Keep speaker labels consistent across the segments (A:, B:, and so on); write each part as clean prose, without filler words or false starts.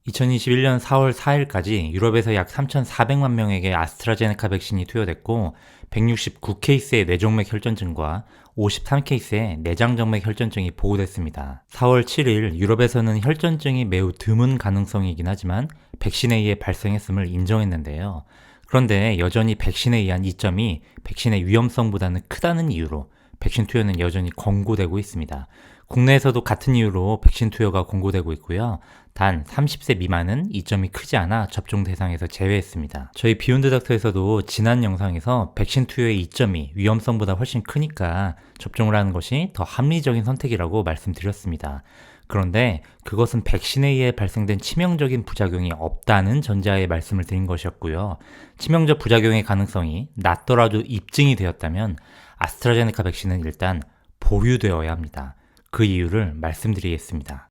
A: 2021년 4월 4일까지 유럽에서 약 3,400만 명에게 아스트라제네카 백신이 투여됐고 169케이스의 뇌정맥 혈전증과 53케이스의 내장정맥 혈전증이 보고됐습니다. 4월 7일 유럽에서는 혈전증이 매우 드문 가능성이긴 하지만 백신에 의해 발생했음을 인정했는데요. 그런데 여전히 백신에 의한 이점이 백신의 위험성보다는 크다는 이유로 백신 투여는 여전히 권고되고 있습니다. 국내에서도 같은 이유로 백신 투여가 권고되고 있고요. 단 30세 미만은 이점이 크지 않아 접종 대상에서 제외했습니다. 저희 비욘드 닥터에서도 지난 영상에서 백신 투여의 이점이 위험성보다 훨씬 크니까 접종을 하는 것이 더 합리적인 선택이라고 말씀드렸습니다. 그런데 그것은 백신에 의해 발생된 치명적인 부작용이 없다는 전제하에 말씀을 드린 것이었고요. 치명적 부작용의 가능성이 낮더라도 입증이 되었다면 아스트라제네카 백신은 일단 보류되어야 합니다. 그 이유를 말씀드리겠습니다.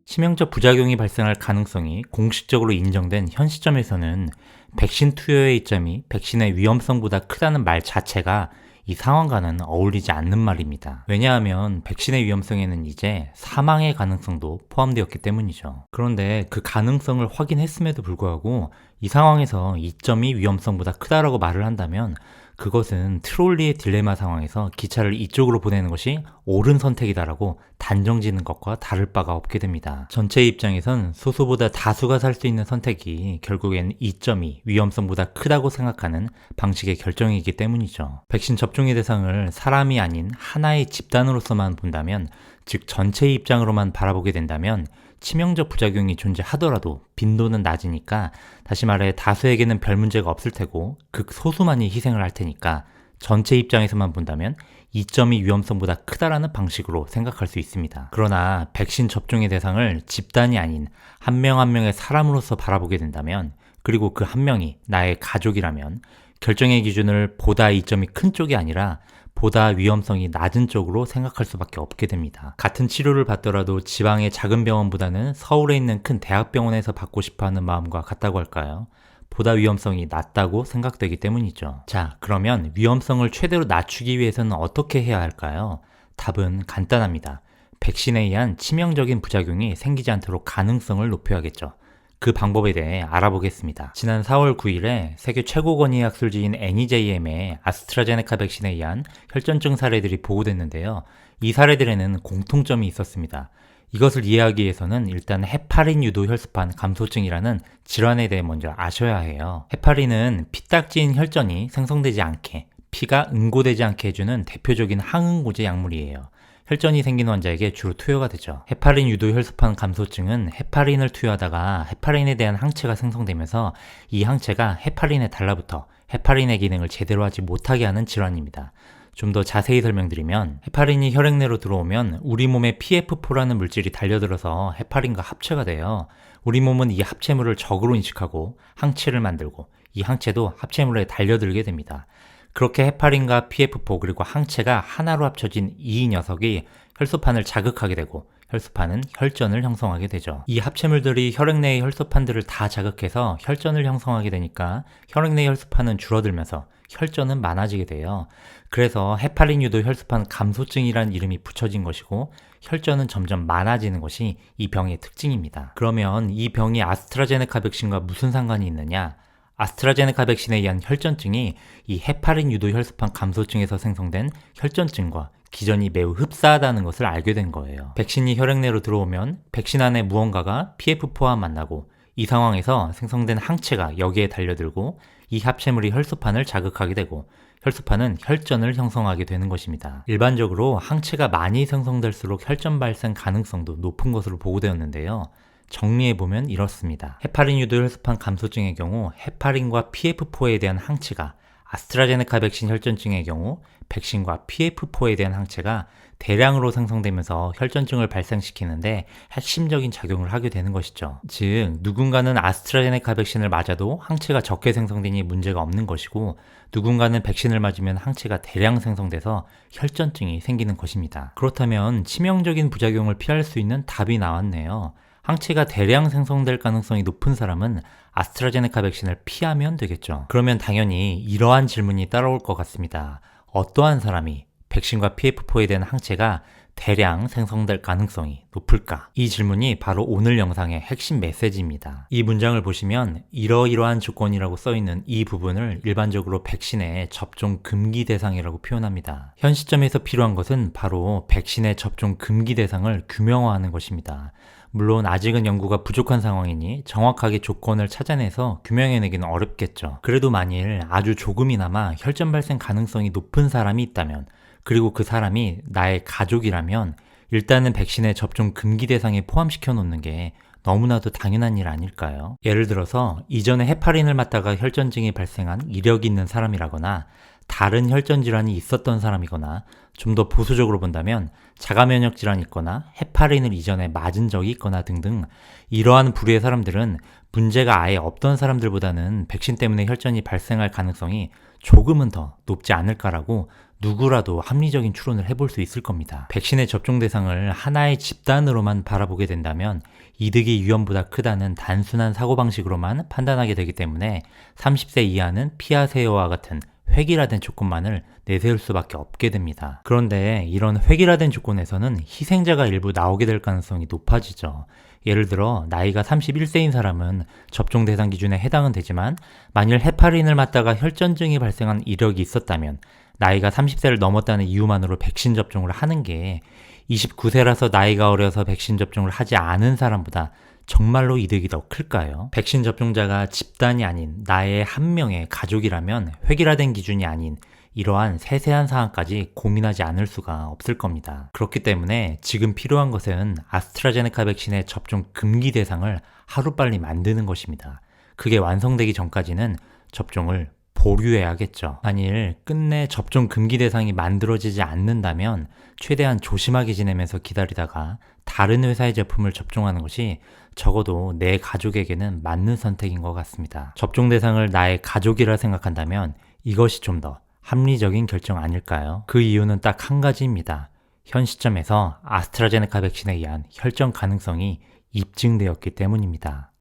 A: 치명적 부작용이 발생할 가능성이 공식적으로 인정된 현 시점에서는 백신 투여의 이점이 백신의 위험성보다 크다는 말 자체가 이 상황과는 어울리지 않는 말입니다. 왜냐하면 백신의 위험성에는 이제 사망의 가능성도 포함되었기 때문이죠. 그런데 그 가능성을 확인했음에도 불구하고 이 상황에서 이점이 위험성보다 크다라고 말을 한다면 그것은 트롤리의 딜레마 상황에서 기차를 이쪽으로 보내는 것이 옳은 선택이다라고 단정짓는 것과 다를 바가 없게 됩니다. 전체의 입장에선 소수보다 다수가 살 수 있는 선택이 결국엔 이점이 위험성보다 크다고 생각하는 방식의 결정이기 때문이죠. 백신 접종의 대상을 사람이 아닌 하나의 집단으로서만 본다면, 즉 전체의 입장으로만 바라보게 된다면 치명적 부작용이 존재하더라도 빈도는 낮으니까, 다시 말해 다수에게는 별 문제가 없을 테고 극소수만이 희생을 할 테니까 전체 입장에서만 본다면 이점이 위험성보다 크다라는 방식으로 생각할 수 있습니다. 그러나 백신 접종의 대상을 집단이 아닌 한 명 한 명의 사람으로서 바라보게 된다면, 그리고 그 한 명이 나의 가족이라면 결정의 기준을 보다 이점이 큰 쪽이 아니라 보다 위험성이 낮은 쪽으로 생각할 수밖에 없게 됩니다. 같은 치료를 받더라도 지방의 작은 병원보다는 서울에 있는 큰 대학병원에서 받고 싶어하는 마음과 같다고 할까요? 보다 위험성이 낮다고 생각되기 때문이죠. 자, 그러면 위험성을 최대로 낮추기 위해서는 어떻게 해야 할까요? 답은 간단합니다. 백신에 의한 치명적인 부작용이 생기지 않도록 가능성을 높여야겠죠. 그 방법에 대해 알아보겠습니다. 지난 4월 9일에 세계 최고 권위 약술지인 NEJM의 아스트라제네카 백신에 의한 혈전증 사례들이 보고됐는데요. 이 사례들에는 공통점이 있었습니다. 이것을 이해하기 위해서는 일단 헤파린 유도 혈소판 감소증이라는 질환에 대해 먼저 아셔야 해요. 헤파린은 피딱지인 혈전이 생성되지 않게, 피가 응고되지 않게 해주는 대표적인 항응고제 약물이에요. 혈전이 생긴 환자에게 주로 투여가 되죠. 헤파린 유도 혈소판 감소증은 헤파린을 투여하다가 헤파린에 대한 항체가 생성되면서 이 항체가 헤파린에 달라붙어 헤파린의 기능을 제대로 하지 못하게 하는 질환입니다. 좀 더 자세히 설명드리면, 헤파린이 혈액 내로 들어오면 우리 몸에 PF4라는 물질이 달려들어서 헤파린과 합체가 돼요. 우리 몸은 이 합체물을 적으로 인식하고 항체를 만들고, 이 항체도 합체물에 달려들게 됩니다. 그렇게 헤파린과 PF4 그리고 항체가 하나로 합쳐진 이 녀석이 혈소판을 자극하게 되고, 혈소판은 혈전을 형성하게 되죠. 이 합체물들이 혈액 내의 혈소판들을 다 자극해서 혈전을 형성하게 되니까 혈액 내의 혈소판은 줄어들면서 혈전은 많아지게 돼요. 그래서 헤파린 유도 혈소판 감소증이라는 이름이 붙여진 것이고, 혈전은 점점 많아지는 것이 이 병의 특징입니다. 그러면 이 병이 아스트라제네카 백신과 무슨 상관이 있느냐? 아스트라제네카 백신에 의한 혈전증이 이 헤파린 유도 혈소판 감소증에서 생성된 혈전증과 기전이 매우 흡사하다는 것을 알게 된 거예요. 백신이 혈액 내로 들어오면 백신 안에 무언가가 PF4와 만나고, 이 상황에서 생성된 항체가 여기에 달려들고 이 합체물이 혈소판을 자극하게 되고, 혈소판은 혈전을 형성하게 되는 것입니다. 일반적으로 항체가 많이 생성될수록 혈전 발생 가능성도 높은 것으로 보고되었는데요. 정리해보면 이렇습니다. 헤파린 유도 혈소판 감소증의 경우 헤파린과 PF4에 대한 항체가, 아스트라제네카 백신 혈전증의 경우 백신과 PF4에 대한 항체가 대량으로 생성되면서 혈전증을 발생시키는데 핵심적인 작용을 하게 되는 것이죠. 즉, 누군가는 아스트라제네카 백신을 맞아도 항체가 적게 생성되니 문제가 없는 것이고, 누군가는 백신을 맞으면 항체가 대량 생성돼서 혈전증이 생기는 것입니다. 그렇다면 치명적인 부작용을 피할 수 있는 답이 나왔네요. 항체가 대량 생성될 가능성이 높은 사람은 아스트라제네카 백신을 피하면 되겠죠. 그러면 당연히 이러한 질문이 따라올 것 같습니다. 어떠한 사람이 백신과 PF4에 대한 항체가 대량 생성될 가능성이 높을까? 이 질문이 바로 오늘 영상의 핵심 메시지입니다. 이 문장을 보시면 이러이러한 조건이라고 써있는 이 부분을 일반적으로 백신의 접종 금기 대상이라고 표현합니다. 현 시점에서 필요한 것은 바로 백신의 접종 금기 대상을 규명화하는 것입니다. 물론 아직은 연구가 부족한 상황이니 정확하게 조건을 찾아내서 규명해내기는 어렵겠죠. 그래도 만일 아주 조금이나마 혈전 발생 가능성이 높은 사람이 있다면, 그리고 그 사람이 나의 가족이라면 일단은 백신의 접종 금기 대상에 포함시켜 놓는 게 너무나도 당연한 일 아닐까요? 예를 들어서 이전에 헤파린을 맞다가 혈전증이 발생한 이력이 있는 사람이라거나 다른 혈전 질환이 있었던 사람이거나 좀 더 보수적으로 본다면 자가 면역 질환이 있거나 헤파린을 이전에 맞은 적이 있거나 등등 이러한 부류의 사람들은 문제가 아예 없던 사람들보다는 백신 때문에 혈전이 발생할 가능성이 조금은 더 높지 않을까라고 누구라도 합리적인 추론을 해볼 수 있을 겁니다. 백신의 접종 대상을 하나의 집단으로만 바라보게 된다면 이득이 위험보다 크다는 단순한 사고방식으로만 판단하게 되기 때문에 30세 이하는 피하세요와 같은 획일화된 조건만을 내세울 수밖에 없게 됩니다. 그런데 이런 획일화된 조건에서는 희생자가 일부 나오게 될 가능성이 높아지죠. 예를 들어 나이가 31세인 사람은 접종 대상 기준에 해당은 되지만 만일 헤파린을 맞다가 혈전증이 발생한 이력이 있었다면 나이가 30세를 넘었다는 이유만으로 백신 접종을 하는 게 29세라서 나이가 어려서 백신 접종을 하지 않은 사람보다 정말로 이득이 더 클까요? 백신 접종자가 집단이 아닌 나의 한 명의 가족이라면 획일화된 기준이 아닌 이러한 세세한 사항까지 고민하지 않을 수가 없을 겁니다. 그렇기 때문에 지금 필요한 것은 아스트라제네카 백신의 접종 금기 대상을 하루빨리 만드는 것입니다. 그게 완성되기 전까지는 접종을 보류해야겠죠. 만일 끝내 접종 금기 대상이 만들어지지 않는다면 최대한 조심하게 지내면서 기다리다가 다른 회사의 제품을 접종하는 것이 적어도 내 가족에게는 맞는 선택인 것 같습니다. 접종 대상을 나의 가족이라 생각한다면 이것이 좀 더 합리적인 결정 아닐까요? 그 이유는 딱 한 가지입니다. 현 시점에서 아스트라제네카 백신에 의한 혈전 가능성이 입증되었기 때문입니다.